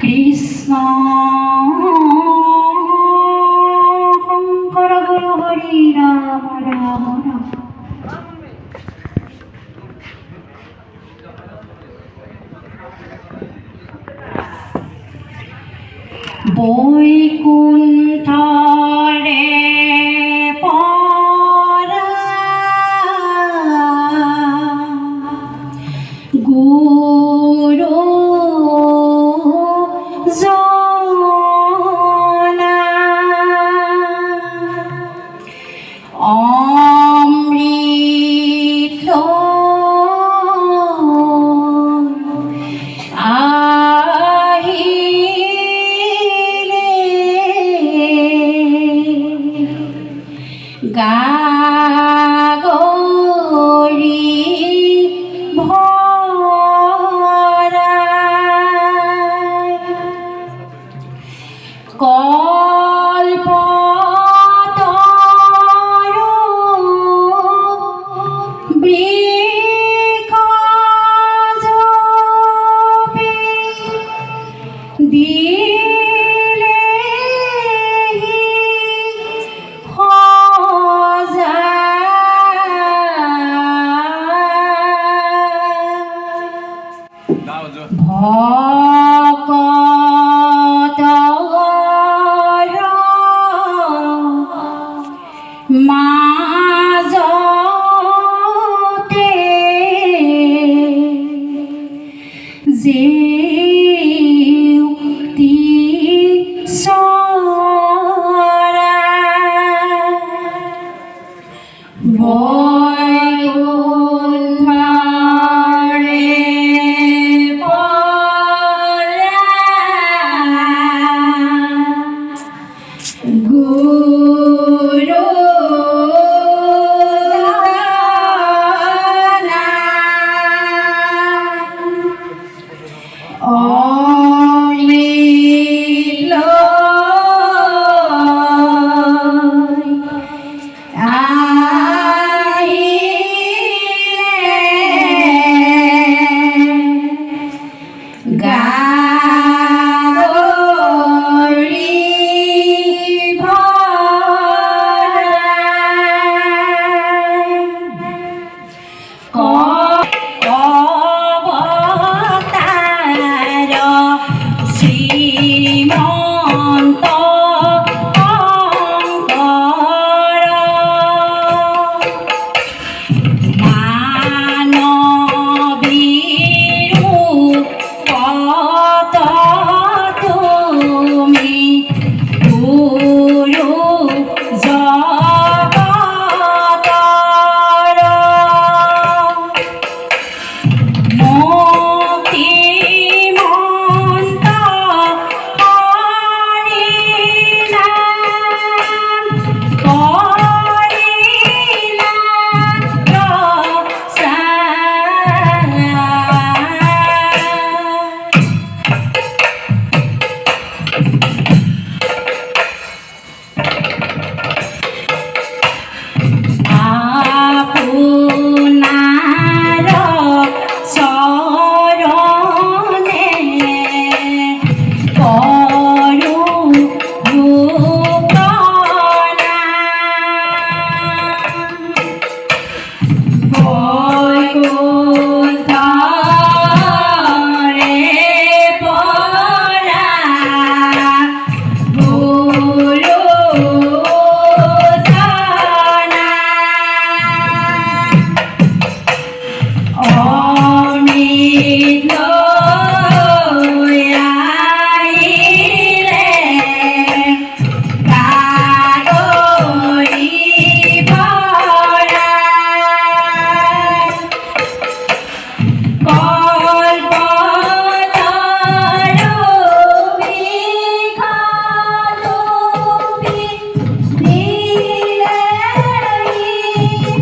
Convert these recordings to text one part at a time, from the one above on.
কৃষ্ণ শংকৰ গুৰু হৰি ৰাম ৰাম ৰাম। বৈকুণ্ঠৰে পৰা গুৰু জনা অমৃত গাগৰি ভৰা কল্পতৰু বৃক্ষজোপী ভকতৰ মাজতে জেউতি চৰা বৈকুণ্ঠৰে গুৰু জনা অমৃত আহিলে গাগৰি শ্ৰীমন্ত শংকৰ মানৱী ৰূপত তুমি গুৰু জগতৰ মতিমন্ত হৰি নাম কৰিলা প্ৰচাৰ। আপোনাৰ চৰণে কৰোঁ প্ৰণাম। বৈকুণ্ঠৰে পৰা গুৰু জনা অমৃত আহিলে গাগৰি ভৰা কল্পতৰু বৃক্ষজোপী দিলেহি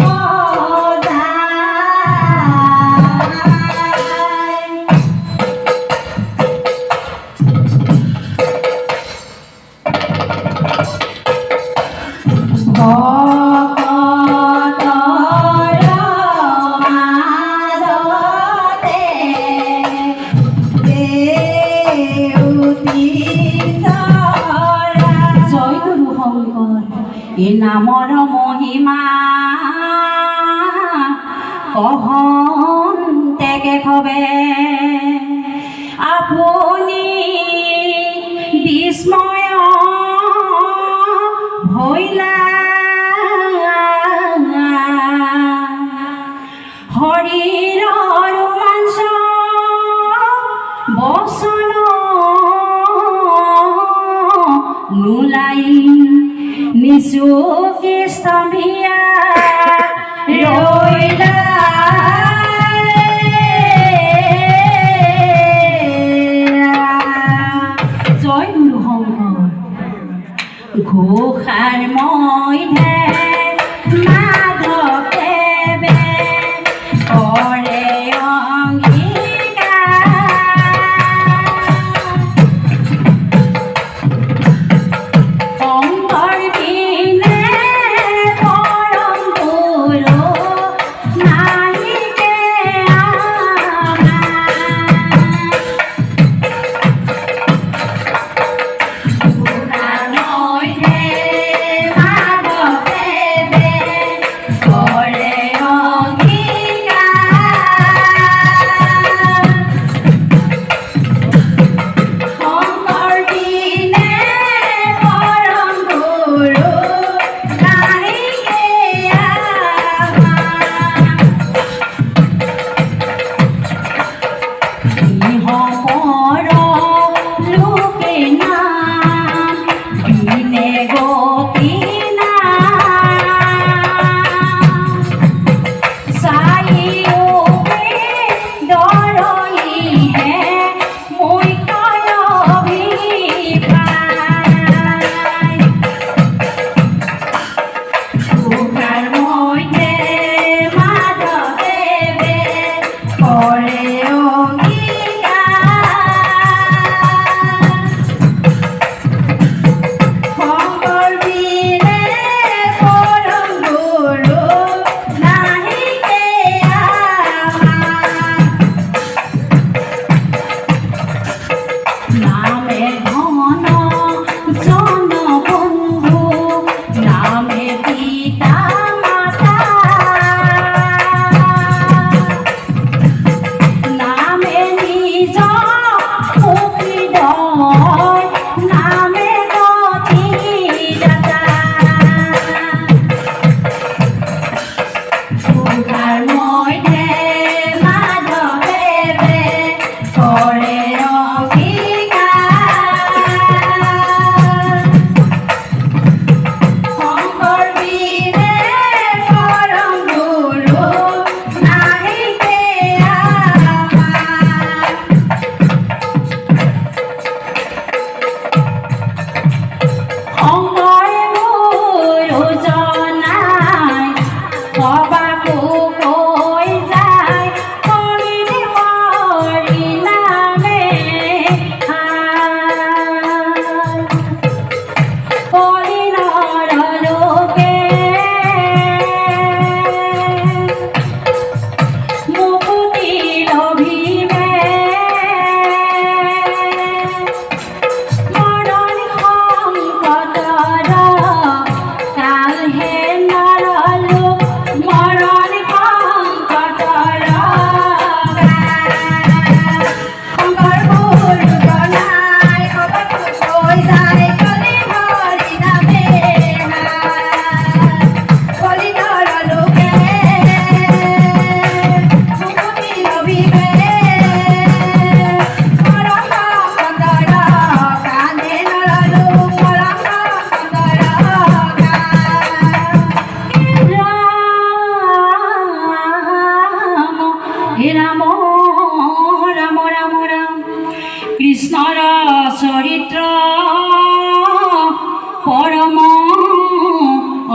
ভকতৰ মাজতে শংকৰ এই নামৰ মহিমা কহন্তেকে খবে আপুনি বিস্ময় ভৈলা শৰীৰৰ মাংস বচন নোলাই নিচুকি স্তম্ভিয়া ৰৈলা জয় গুৰু শংকৰ ঘোষাৰ মধ্যে মাধৱে কৰে অংগীকাৰ শংকৰ বিনে পৰম গুৰু নাহিকে আমাৰ চৰিত্ৰ পৰম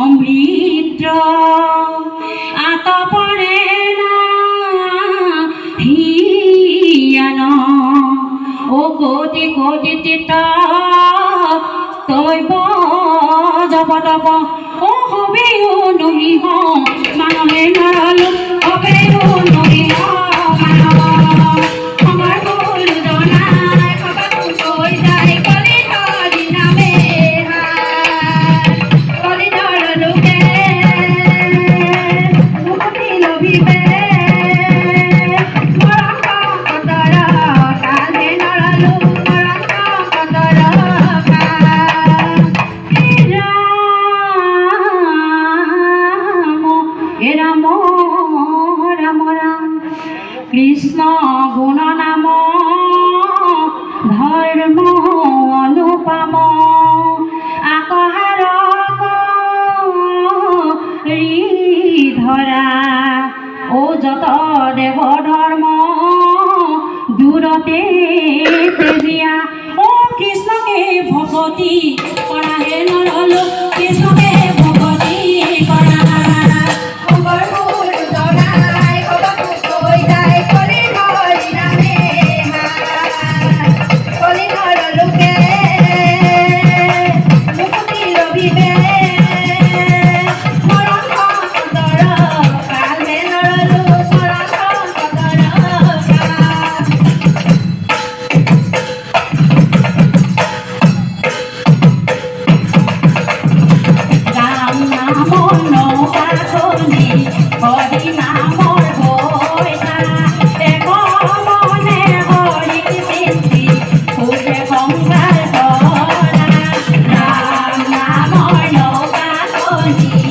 অমৃত আতপৰে না হিয়ান ও কোটি কোটি তিত তৈব জপতপ ও হবেও নহিহ মানুহে নৰলো হবেও নহিহ মানৱ আমাৰ গুৰু জনাই খবৰটো কৈ যায় কলি ধৰি নামে ভকতে প্ৰেমিয়া ও কৃষ্ণকে ভকতি কৰা হে নৰলো কৃষ্ণকে ভকতি কৰা Hãy subscribe cho kênh Ghiền Mì Gõ để không bỏ lỡ